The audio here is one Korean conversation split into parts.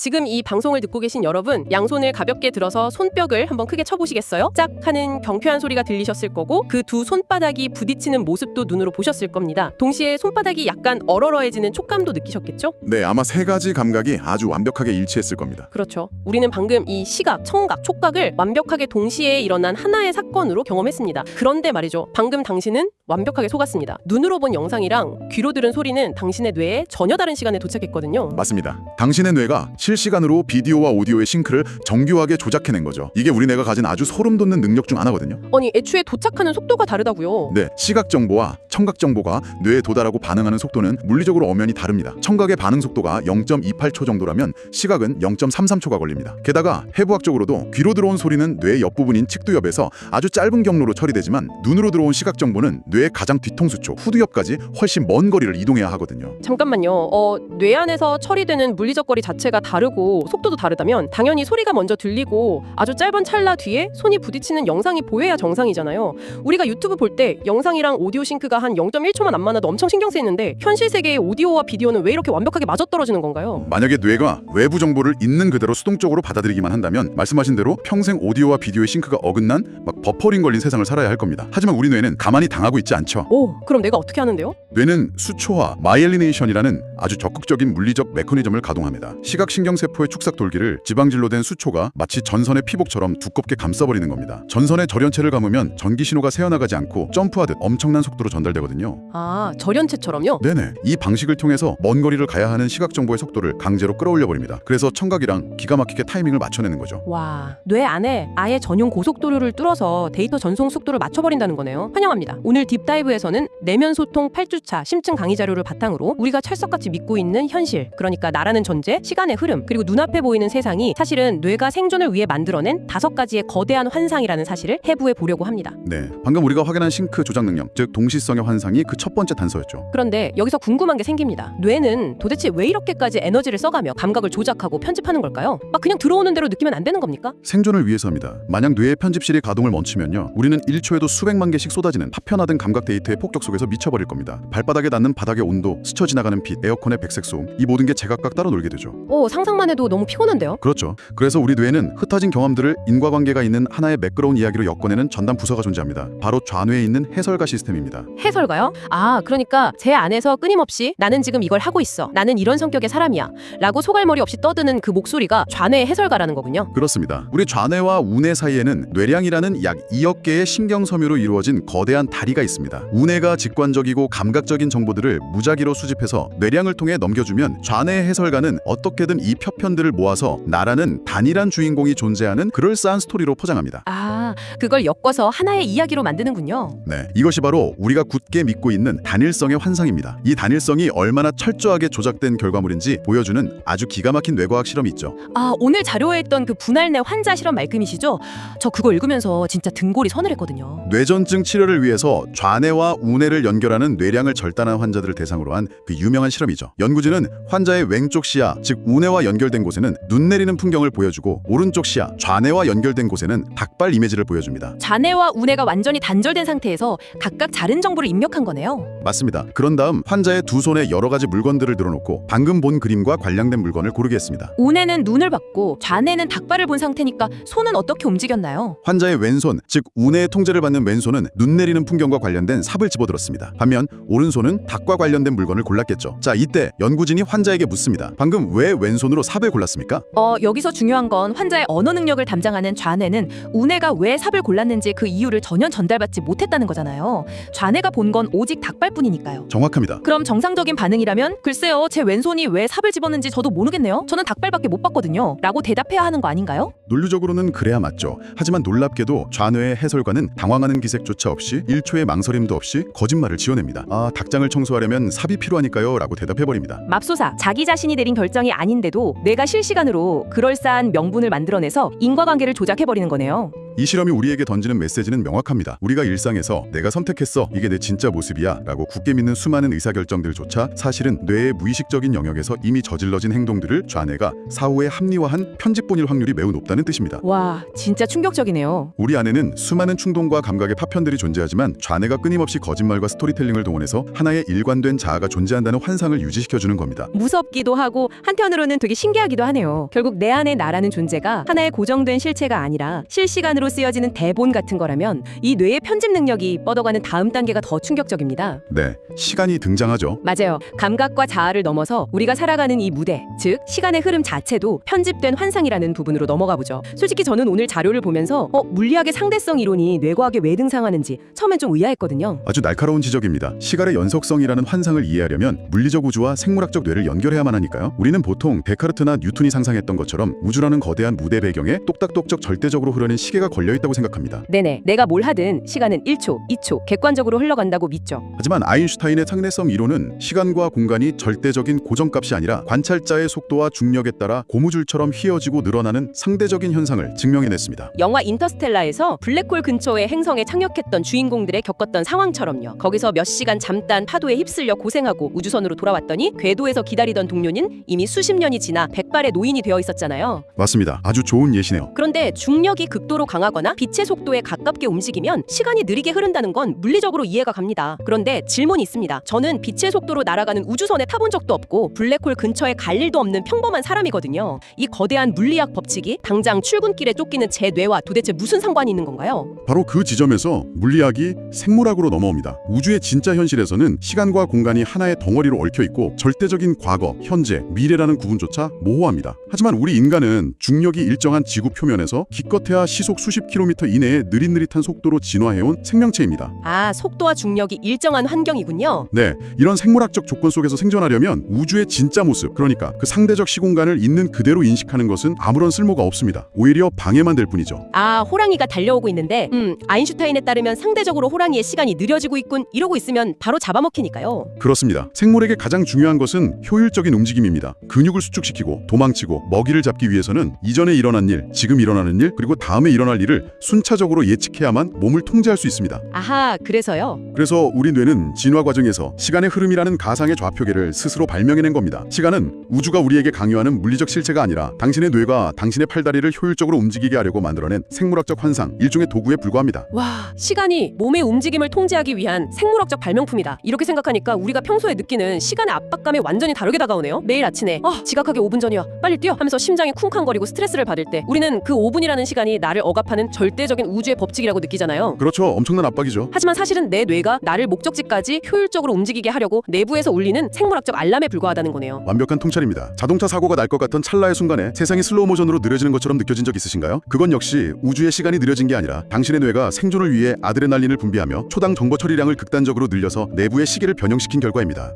지금 이 방송을 듣고 계신 여러분, 양손을 가볍게 들어서 손뼉을 한번 크게 쳐보시겠어요? 짝 하는 경쾌한 소리가 들리셨을 거고 그 두 손바닥이 부딪히는 모습도 눈으로 보셨을 겁니다. 동시에 손바닥이 약간 얼얼해지는 촉감도 느끼셨겠죠? 네, 아마 세 가지 감각이 아주 완벽하게 일치했을 겁니다. 그렇죠. 우리는 방금 이 시각, 청각, 촉각을 완벽하게 동시에 일어난 하나의 사건으로 경험했습니다. 그런데 말이죠. 방금 당신은 완벽하게 속았습니다. 눈으로 본 영상이랑 귀로 들은 소리는 당신의 뇌에 전혀 다른 시간에 도착했거든요. 맞습니다. 당신의 뇌가 실시간으로 비디오와 오디오의 싱크를 정교하게 조작해낸 거죠. 이게 우리 뇌가 가진 아주 소름 돋는 능력 중 하나거든요. 아니, 애초에 도착하는 속도가 다르다고요. 네, 시각 정보와 청각 정보가 뇌에 도달하고 반응하는 속도는 물리적으로 엄연히 다릅니다. 청각의 반응 속도가 0.28초 정도라면 시각은 0.33초가 걸립니다. 게다가 해부학적으로도 귀로 들어온 소리는 뇌 옆부분인 측두엽에서 아주 짧은 경로로 처리되지만 눈으로 들어온 시각 정보는 뇌의 가장 뒤통수쪽, 후두엽까지 훨씬 먼 거리를 이동해야 하거든요. 잠깐만요. 뇌 안에서 처리되는 물리적 거리 자체가 다르고 속도도 다르다면 당연히 소리가 먼저 들리고 아주 짧은 찰나 뒤에 손이 부딪히는 영상이 보여야 정상이잖아요. 우리가 유튜브 볼 때 영상이랑 오디오 싱크가 한 0.1초만 안 맞아도 엄청 신경 쓰이는데 현실 세계의 오디오와 비디오는 왜 이렇게 완벽하게 맞아떨어지는 건가요? 만약에 뇌가 외부 정보를 있는 그대로 수동적으로 받아들이기만 한다면 말씀하신 대로 평생 오디오와 비디오의 싱크가 어긋난 막 버퍼링 걸린 세상을 살아야 할 겁니다. 하지만 우리 뇌는 가만히 당하고 있지 않죠. 오, 그럼 내가 어떻게 하는데요? 뇌는 수초화, 마이엘리네이션이라는 아주 적극적인 물리적 메커니즘을 가동합니다. 시각신경세포의 축삭 돌기를 지방질로 된 수초가 마치 전선의 피복처럼 두껍게 감싸버리는 겁니다. 전선에 절연체를 감으면 전기 신호가 새어나가지 않고 점프하듯 엄청난 속도로 전달되거든요. 아, 절연체처럼요? 네네. 이 방식을 통해서 먼 거리를 가야 하는 시각 정보의 속도를 강제로 끌어올려버립니다. 그래서 청각이랑 기가 막히게 타이밍을 맞춰내는 거죠. 와, 뇌 안에 아예 전용 고속도로를 뚫어서 데이터 전송 속도를 맞춰버린다는 거네요. 환영합니다. 오늘 딥다이브에서는 내면 소통 8주차 심층 강의 자료를 바탕으로 우리가 철석같이 믿고 있는 현실, 그러니까 나라는 존재, 시간의 흐름, 그리고 눈앞에 보이는 세상이 사실은 뇌가 생존을 위해 만들어낸 5가지의 거대한 환상이라는 사실을 해부해 보려고 합니다. 네, 방금 우리가 확인한 싱크 조작 능력, 즉 동시성의 환상이 그 첫 번째 단서였죠. 그런데 여기서 궁금한 게 생깁니다. 뇌는 도대체 왜 이렇게까지 에너지를 써가며 감각을 조작하고 편집하는 걸까요? 막 그냥 들어오는 대로 느끼면 안 되는 겁니까? 생존을 위해서입니다. 만약 뇌의 편집실이 가동을 멈추면요, 우리는 1초에도 수백만 개씩 쏟아지는 파편화된 감각 데이터의 폭격 속에서 미쳐버릴 겁니다. 발바닥에 닿는 바닥의 온도, 스쳐 지나가는 빛, 에어컨의 백색 소음, 이 모든 게 제각각 따로 놀게 되죠. 오, 상상만 해도 너무 피곤한데요? 그렇죠. 그래서 우리 뇌는 흩어진 경험들을 인과관계가 있는 하나의 매끄러운 이야기로 엮어내는 전담 부서가 존재합니다. 바로 좌뇌에 있는 해설가 시스템입니다. 해설가요? 아, 그러니까 제 안에서 끊임없이 나는 지금 이걸 하고 있어, 나는 이런 성격의 사람이야 라고 소갈머리 없이 떠드는 그 목소리가 좌뇌의 해설가라는 거군요. 그렇습니다. 우리 좌뇌와 우뇌 사이에는 뇌량이라는 약 2억 개의 신경섬유로 이루어진 거대한 다리가 있습니다. 우뇌가 직관적이고 감각적인 정보들을 무작위로 수집해서 뇌량을 통해 넘겨주면 좌뇌 해설가는 어떻게든 이 표편들을 모아서 나라는 단일한 주인공이 존재하는 그럴싸한 스토리로 포장합니다. 아, 그걸 엮어서 하나의 이야기로 만드는군요. 네, 이것이 바로 우리가 굳게 믿고 있는 단일성의 환상입니다. 이 단일성이 얼마나 철저하게 조작된 결과물인지 보여주는 아주 기가 막힌 뇌과학 실험이 있죠. 아, 오늘 자료에 있던 그 분할뇌 환자 실험 말씀이시죠? 저 그거 읽으면서 진짜 등골이 서늘했거든요. 뇌전증 치료를 위해서 좌뇌와 우뇌를 연결하는 뇌량을 절단한 환자들을 대상으로 한 그 유명한 실험이죠. 연구진은 환자의 왼쪽 시야, 즉 우뇌와 연결된 곳에는 눈 내리는 풍경을 보여주고 오른쪽 시야, 좌뇌와 연결된 곳에는 닭발 이미지를 보여줍니다. 좌뇌와 우뇌가 완전히 단절된 상태에서 각각 다른 정보를 입력한 거네요. 맞습니다. 그런 다음 환자의 두 손에 여러 가지 물건들을 들어놓고 방금 본 그림과 관련된 물건을 고르게 했습니다. 우뇌는 눈을 봤고 좌뇌는 닭발을 본 상태니까 손은 어떻게 움직였나요? 환자의 왼손, 즉 우뇌의 통제를 받는 왼손은 눈 내리는 풍경과 관련된 삽을 집어들었습니다. 반면 오른손은 닭과 관련된 물건을 골랐겠죠. 자, 이때 연구진이 환자에게 묻습니다. 방금 왜 왼손으로 삽을 골랐습니까? 여기서 중요한 건 환자의 언어 능력을 담당하는 좌뇌는 우뇌가 왜 삽을 골랐는지 그 이유를 전혀 전달받지 못했다는 거잖아요. 좌뇌가 본 건 오직 닭발뿐이니까요. 정확합니다. 그럼 정상적인 반응이라면 글쎄요, 제 왼손이 왜 삽을 집었는지 저도 모르겠네요. 저는 닭발밖에 못 봤거든요. 라고 대답해야 하는 거 아닌가요? 논리적으로는 그래야 맞죠. 하지만 놀랍게도 좌뇌의 해설가는 당황하는 기색조차 없이 1초의 망설임도 없이 거짓말을 지어냅니다. 아, 닭장을 청소하려면 삽이 필요하니까요 라고 대답해버립니다. 맙소사, 자기 자신이 내린 결정이 아닌데도 뇌가 실시간으로 그럴싸한 명분을 만들어내서 인과관계를 조작해버리는 거네요. 이 실험이 우리에게 던지는 메시지는 명확합니다. 우리가 일상에서 내가 선택했어, 이게 내 진짜 모습이야 라고 굳게 믿는 수많은 의사결정들조차 사실은 뇌의 무의식적인 영역에서 이미 저질러진 행동들을 좌뇌가 사후에 합리화한 편집본일 확률이 매우 높다는 뜻입니다. 와, 진짜 충격적이네요. 우리 안에는 수많은 충동과 감각의 파편들이 존재하지만 좌뇌가 끊임없이 거짓말과 스토리텔링을 동원해서 하나의 일관된 자아가 존재한다는 환상을 유지시켜주는 겁니다. 무섭기도 하고 한편으로는 되게 신기하기도 하네요. 결국 내 안에 나라는 존재가 하나의 고정된 실체가 아니라 실시간으로 쓰여지는 대본 같은 거라면 이 뇌의 편집 능력이 뻗어가는 다음 단계가 더 충격적입니다. 네, 시간이 등장하죠. 맞아요. 감각과 자아를 넘어서 우리가 살아가는 이 무대, 즉 시간의 흐름 자체도 편집된 환상이라는 부분으로 넘어가 보죠. 솔직히 저는 오늘 자료를 보면서 물리학의 상대성 이론이 뇌과학에 왜 등장하는지 처음엔 좀 의아했거든요. 아주 날카로운 지적입니다. 시간의 연속성이라는 환상을 이해하려면 물리적 우주와 생물학적 뇌를 연결해야만 하니까요. 우리는 보통 데카르트나 뉴턴이 상상했던 것처럼 우주라는 거대한 무대 배경에 똑딱똑딱 절대적으로 흐르는 시계가 걸려있다고 생각합니다. 네네. 내가 뭘 하든 시간은 1초, 2초 객관적으로 흘러간다고 믿죠. 하지만 아인슈타인의 상대성 이론은 시간과 공간이 절대적인 고정값이 아니라 관찰자의 속도와 중력에 따라 고무줄처럼 휘어지고 늘어나는 상대적인 현상을 증명해냈습니다. 영화 인터스텔라에서 블랙홀 근처의 행성에 착륙했던 주인공들의 겪었던 상황처럼요. 거기서 몇 시간 잠단 파도에 휩쓸려 고생하고 우주선으로 돌아왔더니 궤도에서 기다리던 동료는 이미 수십 년이 지나 백발의 노인이 되어 있었잖아요. 맞습니다. 아주 좋은 예시네요. 그런데 중력이 극도로 강하거나 빛의 속도에 가깝게 움직이면 시간이 느리게 흐른다는 건 물리적으로 이해가 갑니다. 그런데 질문이 있습니다. 저는 빛의 속도로 날아가는 우주선에 타본 적도 없고 블랙홀 근처에 갈 일도 없는 평범한 사람이거든요. 이 거대한 물리학 법칙이 당장 출근길에 쫓기는 제 뇌와 도대체 무슨 상관이 있는 건가요? 바로 그 지점에서 물리학이 생물학으로 넘어옵니다. 우주의 진짜 현실에서는 시간과 공간이 하나의 덩어리로 얽혀있고 절대적인 과거, 현재, 미래라는 구분조차 모호합니다. 하지만 우리 인간은 중력이 일정한 지구 표면에서 기껏해야 시속 수십 킬로미터 이내에 느릿느릿한 속도로 진화해온 생명체입니다. 아, 속도와 중력이 일정한 환경이군요. 네, 이런 생물학적 조건 속에서 생존하려면 우주의 진짜 모습, 그러니까 그 상대적 시공간을 있는 그대로 인식하는 것은 아무런 쓸모가 없습니다. 오히려 방해만 될 뿐이죠. 아, 호랑이가 달려오고 있는데 아인슈타인에 따르면 상대적으로 호랑이의 시간이 느려지고 있군 이러고 있으면 바로 잡아먹히니까요. 그렇습니다. 생물에게 가장 중요한 것은 효율적인 움직임입니다. 근육을 수축시키고 도망치고 먹이를 잡기 위해서는 이전에 일어난 일, 지금 일어나는 일, 그리고 다음에 일어날 일을 순차적으로 예측해야만 몸을 통제할 수 있습니다. 아하, 그래서요? 그래서 우리 뇌는 진화 과정에서 시간의 흐름이라는 가상의 좌표계를 스스로 발명해낸 겁니다. 시간은 우주가 우리에게 강요하는 물리적 실체가 아니라 당신의 뇌가 당신의 팔다리를 효율적으로 움직이게 하려고 만들어낸 생물학적 환상, 일종의 도구에 불과합니다. 와, 시간이 몸의 움직임을 통제하기 위한 생물학적 발명품이다. 이렇게 생각하니까 우리가 평소에 느끼는 시간의 압박감이 완전히 다르게 다가오네요. 매일 아침에 지각하게 5분 전이야, 빨리 뛰어 하면서 심장이 쿵쾅거리고 스트레스를 받을 때 우리는 그 5분이라는 시간이 나를 억압하는 절대적인 우주의 법칙이라고 느끼잖아요. 그렇죠. 엄청난 압박이죠. 하지만 사실은 내 뇌가 나를 목적지까지 효율적으로 움직이게 하려고 내부에서 울리는 생물학적 알람에 불과하다는 거네요. 완벽한 통찰입니다. 자동차 사고가 날 것 같던 찰나의 순간에 세상이 슬로우 모션으로 느려지는 것처럼 느껴진 적 있으신가요? 그건 역시 우주의 시간이 느려진 게 아니라 당신의 뇌가 생존을 위해 아드레날린을 분비하며 초당 정보 처리량을 극단적으로 늘려서 내부의 시계를 변형시킨 결과입니다.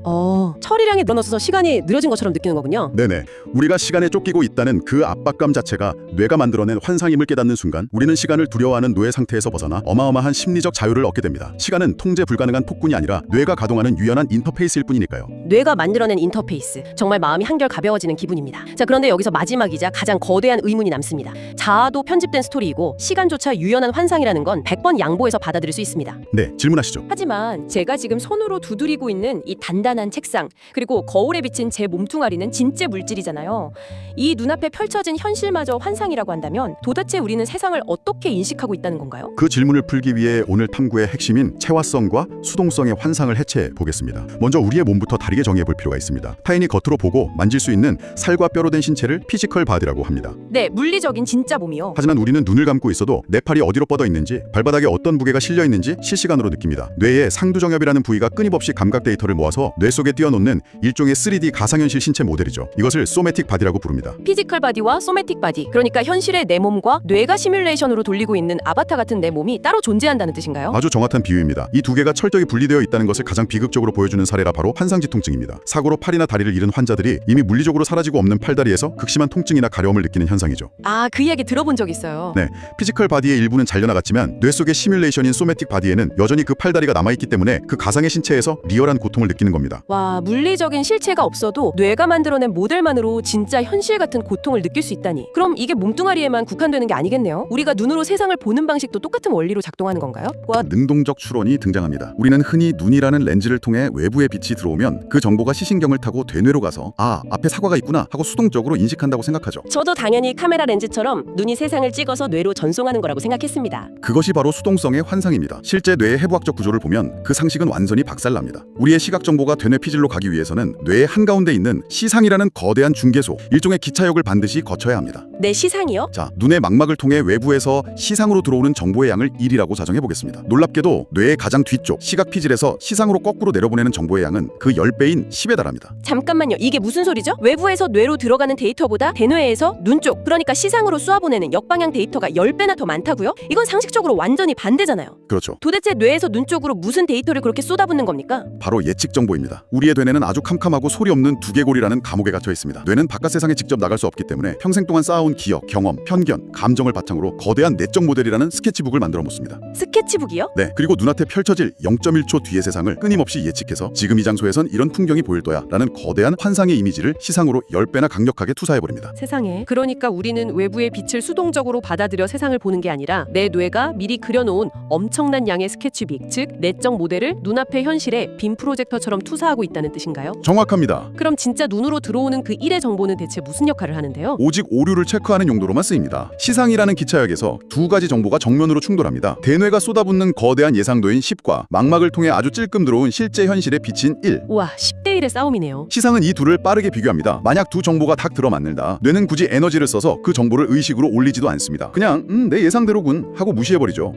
처리량이 늘어나서 시간이 느려진 것처럼 느끼는 거군요. 네네. 우리가 시간에 쫓기고 있다는 그 압박감 자체가 뇌가 만들어낸 환상임을 깨닫는 순간 우리는 시간을 두려워하는 노예 상태에서 벗어나 어마어마한 심리적 자유를 얻게 됩니다. 시간은 통제 불가능한 폭군이 아니라 뇌가 가동하는 유연한 인터페이스일 뿐이니까요. 뇌가 만들어낸 인터페이스. 정말 마음이 한결 가벼워지는 기분입니다. 자, 그런데 여기서 마지막이자 가장 거대한 의문이 남습니다. 자아도 편집된 스토리이고 시간조차 유연한 환상이라는 건 100번 양보해서 받아들일 수 있습니다. 네, 질문하시죠. 하지만 제가 지금 손으로 두드리고 있는 이 단단한 책상, 그리고 거울에 비친 제 몸뚱아리는 진짜 물질이잖아요. 이 눈앞에 펼쳐진 현실마저 환상이라고 한다면 도대체 우리는 세상을 어떻게 인식하고 있다는 건가요? 그 질문을 풀기 위해 오늘 탐구의 핵심인 체화성과 수동성의 환상을 해체해 보겠습니다. 먼저 우리의 몸부터 다르게 정의해 볼 필요가 있습니다. 타인이 겉으로 보고 만질 수 있는 살과 뼈로 된 신체를 피지컬 바디라고 합니다. 네, 물리적인 진짜 몸이요. 하지만 우리는 눈을 감고 있어도 내 팔이 어디로 뻗어 있는지, 발바닥에 어떤 무게가 실려 있는지 실시간으로 느낍니다. 뇌의 상두정엽이라는 부위가 끊임없이 감각 데이터를 모아서 뇌 속에 띄워놓는 일종의 3D 가상현실 신체 모델이죠. 이것을 소매틱 바디라고 부릅니다. 피지컬 바디와 소매틱 바디, 그러니까 현실의 내 몸과 뇌가 시뮬레이션으로 돌리고 있는 아바타 같은 내 몸이 따로 존재한다는 뜻인가요? 아주 정확한 비유입니다. 이 두 개가 철저히 분리되어 있다는 것을 가장 비극적으로 보여주는 사례가 바로 환상지통증입니다. 사고로 팔이나 다리를 잃은 환자들이 이미 물리적으로 사라지고 없는 팔다리에서 극심한 통증이나 가려움을 느끼는 현상이죠. 아, 그 이야기 들어본 적 있어요. 네, 피지컬 바디의 일부는 잘려나갔지만 뇌 속의 시뮬레이션인 소매틱 바디에는 여전히 그 팔다리가 남아있기 때문에 그 가상의 신체에서 리얼한 고통을 느끼는 겁니다. 와, 물리적인 실체가 없어도 뇌가 만들어낸 모델만으로 진짜 현실 같은 고통을 느낄 수 있다니. 그럼 이게 몸뚱아리에만 국한되는 게 아니겠네요? 우리가 우리가 눈으로 세상을 보는 방식도 똑같은 원리로 작동하는 건가요? 능동적 추론이 등장합니다. 우리는 흔히 눈이라는 렌즈를 통해 외부의 빛이 들어오면 그 정보가 시신경을 타고 되뇌로 가서 앞에 사과가 있구나 하고 수동적으로 인식한다고 생각하죠. 저도 당연히 카메라 렌즈처럼 눈이 세상을 찍어서 뇌로 전송하는 거라고 생각했습니다. 그것이 바로 수동성의 환상입니다. 실제 뇌의 해부학적 구조를 보면 그 상식은 완전히 박살납니다. 우리의 시각 정보가 되뇌 피질로 가기 위해서는 뇌의 한가운데 있는 시상이라는 거대한 중계소, 일종의 기차역을 반드시 거쳐야 합니다. 내 시상이요? 자, 눈의 망막을 통해 외부에서 시상으로 들어오는 정보의 양을 1이라고 가정해 보겠습니다. 놀랍게도 뇌의 가장 뒤쪽 시각 피질에서 시상으로 거꾸로 내려보내는 정보의 양은 그 10배인 10에 달합니다. 잠깐만요. 이게 무슨 소리죠? 외부에서 뇌로 들어가는 데이터보다 대뇌에서 눈 쪽, 그러니까 시상으로 쏘아보내는 역방향 데이터가 10배나 더 많다고요? 이건 상식적으로 완전히 반대잖아요. 그렇죠. 도대체 뇌에서 눈 쪽으로 무슨 데이터를 그렇게 쏟아붓는 겁니까? 바로 예측 정보입니다. 우리의 뇌는 아주 캄캄하고 소리 없는 두개골이라는 감옥에 gat혀 있습니다. 뇌는 바깥 세상에 직접 나갈 수 없기 때문에 평생 동안 쌓아온 기억, 경험, 편견, 감정을 바탕으로 거대한 내적 모델이라는 스케치북을 만들어 놓습니다. 스케치북이요? 네, 그리고 눈앞에 펼쳐질 0.1초 뒤의 세상을 끊임없이 예측해서 지금 이 장소에선 이런 풍경이 보일 거야 라는 거대한 환상의 이미지를 시상으로 10배나 강력하게 투사해버립니다. 세상에. 그러니까 우리는 외부의 빛을 수동적으로 받아들여 세상을 보는 게 아니라 내 뇌가 미리 그려놓은 엄청난 양의 스케치북, 즉 내적 모델을 눈앞의 현실에 빔 프로젝터처럼 투사하고 있다는 뜻인가요? 정확합니다. 그럼 진짜 눈으로 들어오는 그 1의 정보는 대체 무슨 역할을 하는데요? 오직 오류를 체크하는 용도로만 쓰입니다. 시상이라는 기차역에서 두 가지 정보가 정면으로 충돌합니다. 대뇌가 쏟아붓는 거대한 예상도인 10과 망막을 통해 아주 찔끔 들어온 실제 현실의 빛인 1. 우와, 10대 1의 싸움이네요. 시상은 이 둘을 빠르게 비교합니다. 만약 두 정보가 딱 들어맞는다. 뇌는 굳이 에너지를 써서 그 정보를 의식으로 올리지도 않습니다. 그냥 내 예상대로군 하고 무시해버리죠.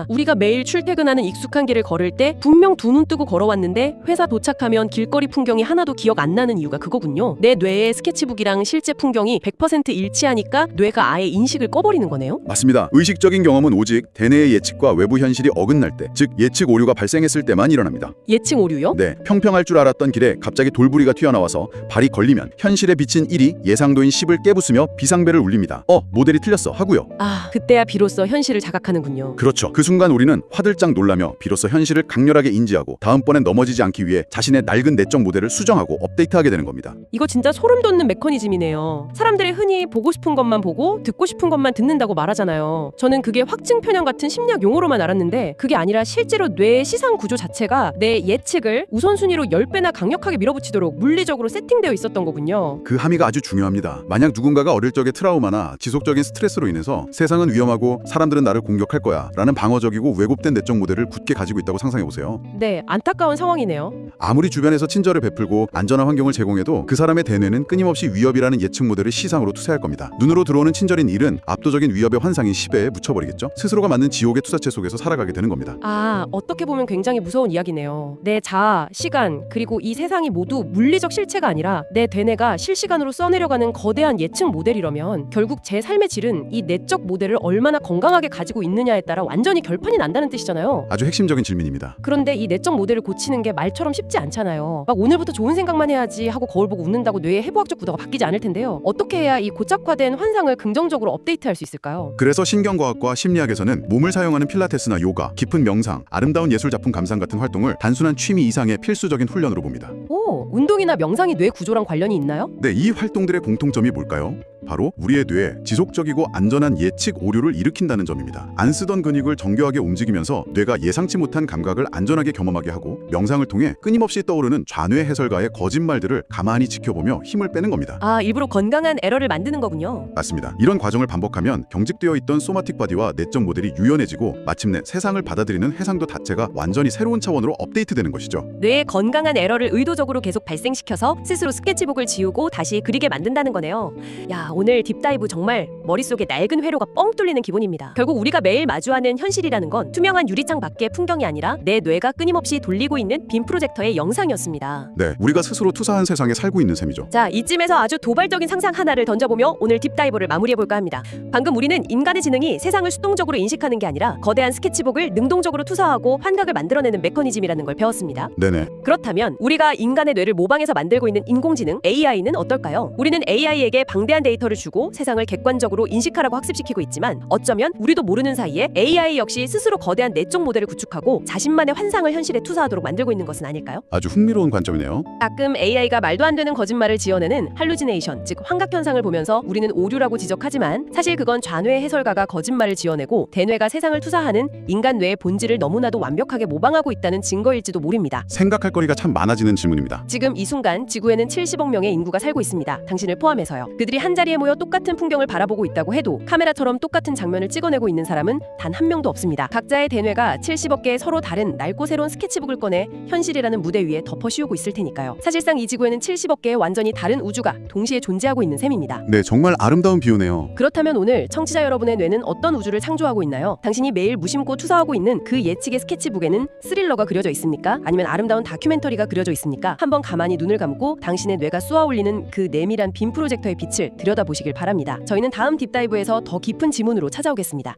우리가 매일 출퇴근하는 익숙한 길을 걸을 때 분명 두 눈 뜨고 걸어왔는데 회사 도착하면 길거리 풍경이 하나도 기억 안 나는 이유가 그거군요. 내 뇌의 스케치북이랑 실제 풍경이 100% 일치하니까 뇌가 아예 인식을 꺼버리는 거네요. 맞습니다. 의식적인 경험은 오직 대뇌의 예측과 외부 현실이 어긋날 때, 즉 예측 오류가 발생했을 때만 일어납니다. 예측 오류요? 네, 평평할 줄 알았던 길에 갑자기 돌부리가 튀어나와서 발이 걸리면 현실의 빛인 1이 예상도인 10을 깨부수며 비상벨을 울립니다. 모델이 틀렸어 하고요. 그때야 비로소 현실을 자각하는군요. 그렇죠. 그 순간 우리는 화들짝 놀라며 비로소 현실을 강렬하게 인지하고 다음번엔 넘어지지 않기 위해 자신의 낡은 내적 모델을 수정하고 업데이트하게 되는 겁니다. 이거 진짜 소름 돋는 메커니즘이네요. 사람들이 흔히 보고 싶은 것만 보고 듣고 싶은 것만 듣는다고 말하잖아요. 저는 그게 확증 편향 같은 심리학 용어로만 알았는데 그게 아니라 실제로 뇌의 시상 구조 자체가 내 예측을 우선순위로 10배나 강력하게 밀어붙이도록 물리적으로 세팅되어 있었던 거군요. 그 함의가 아주 중요합니다. 만약 누군가가 어릴 적의 트라우마나 지속적인 스트레스로 인해서 세상은 위험하고 사람들은 나를 공격할 거야 라는 방어적이고 왜곡된 내적 모델을 굳게 가지고 있다고 상상해보세요. 네, 안타까운 상황이네요. 아무리 주변에서 친절을 베풀고 안전한 환경을 제공해도 그 사람의 대뇌는 끊임없이 위협이라는 예측 모델을 시상으로 투사할 겁니다. 눈으로 들어오는 친절인 1은 압도적인 위협의 환상인 10에 묻혀버리겠죠. 스스로가 만든 지옥의 투사체 속에서 살아가게 되는 겁니다. 어떻게 보면 굉장히 무서운 이야기네요. 내 자아, 시간, 그리고 이 세상이 모두 물리적 실체가 아니라 내 대뇌가 실시간으로 써내려가는 거대한 예측 모델이라면 결국 제 삶의 질은 이 내적 모델을 얼마나 건강하게 가지고 있느냐에 따라 완전히 결판이 난다는 뜻이잖아요. 아주 핵심적인 질문입니다. 그런데 이 내적 모델을 고치는 게 말처럼 쉽지 않잖아요. 막 오늘부터 좋은 생각만 해야지 하고 거울 보고 웃는다고 뇌의 해부학적 구도가 바뀌지 않을 텐데요. 어떻게 해야 이 고착화된 환상을 긍정적으로 업데이트할 수 있을까요? 그래서 신경과학과 심리학에서는 몸을 사용하는 필라테스나 요가, 깊은 명상, 아름다운 예술작품 감상 같은 활동을 단순한 취미 이상의 필수적인 훈련으로 봅니다. 운동이나 명상이 뇌 구조랑 관련이 있나요? 네, 이 활동들의 공통점이 뭘까요? 바로 우리의 뇌에 지속적이고 안전한 예측 오류를 일으킨다는 점입니다. 안 쓰던 근육을 정교하게 움직이면서 뇌가 예상치 못한 감각을 안전하게 경험하게 하고 명상을 통해 끊임없이 떠오르는 좌뇌 해설가의 거짓말들을 가만히 지켜보며 힘을 빼는 겁니다. 일부러 건강한 에러를 만드는 거군요. 맞습니다. 이런 과정을 반복하면 경직되어 있던 소마틱 바디와 내적 모델이 유연해지고 마침내 세상을 받아들이는 해상도 자체가 완전히 새로운 차원으로 업데이트되는 것이죠. 뇌의 건강한 에러를 의도적으로 계속 발생시켜서 스스로 스케치북을 지우고 다시 그리게 만든다는 거네요. 야, 오늘 딥다이브 정말 머릿속에 낡은 회로가 뻥 뚫리는 기분입니다. 결국 우리가 매일 마주하는 현실이라는 건 투명한 유리창 밖의 풍경이 아니라 내 뇌가 끊임없이 돌리고 있는 빔 프로젝터의 영상이었습니다. 네, 우리가 스스로 투사한 세상에 살고 있는 셈이죠. 자, 이쯤에서 아주 도발적인 상상 하나를 던져보며 오늘 딥다이브를 마무리해볼까 합니다. 방금 우리는 인간의 지능이 세상을 수동적으로 인식하는 게 아니라 거대한 스케치북을 능동적으로 투사하고 환각을 만들어내는 메커니즘이라는 걸 배웠습니다. 네네. 그렇다면 우리가 인간의 뇌를 모방해서 만들고 있는 인공지능 AI는 어떨까요? 우리는 AI에게 방대한 데이터를 데이터를 주고 세상을 객관적으로 인식하라고 학습시키고 있지만 어쩌면 우리도 모르는 사이에 AI 역시 스스로 거대한 내적 모델을 구축하고 자신만의 환상을 현실에 투사하도록 만들고 있는 것은 아닐까요? 아주 흥미로운 관점이네요. 가끔 AI가 말도 안 되는 거짓말을 지어내는 할루지네이션, 즉 환각 현상을 보면서 우리는 오류라고 지적하지만 사실 그건 좌뇌 해설가가 거짓말을 지어내고 대뇌가 세상을 투사하는 인간 뇌의 본질을 너무나도 완벽하게 모방하고 있다는 증거일지도 모릅니다. 생각할 거리가 참 많아지는 질문입니다. 지금 이 순간 지구에는 70억 명의 인구가 살고 있습니다. 당신을 포함해서요. 그들이 한자리에 모여 똑같은 풍경을 바라보고 있다고 해도 카메라처럼 똑같은 장면을 찍어내고 있는 사람은 단 한 명도 없습니다. 각자의 대뇌가 70억 개의 서로 다른 낡고 새로운 스케치북을 꺼내 현실이라는 무대 위에 덮어 씌우고 있을 테니까요. 사실상 이 지구에는 70억 개의 완전히 다른 우주가 동시에 존재하고 있는 셈입니다. 네, 정말 아름다운 비유네요. 그렇다면 오늘 청취자 여러분의 뇌는 어떤 우주를 창조하고 있나요? 당신이 매일 무심코 투사하고 있는 그 예측의 스케치북에는 스릴러가 그려져 있습니까? 아니면 아름다운 다큐멘터리가 그려져 있습니까? 한번 가만히 눈을 감고 당신의 뇌가 쏘아올리는 그 내밀한 빔 프로젝터의 빛을 들여다보시길 바랍니다. 저희는 다음 딥다이브에서 더 깊은 지문으로 찾아오겠습니다.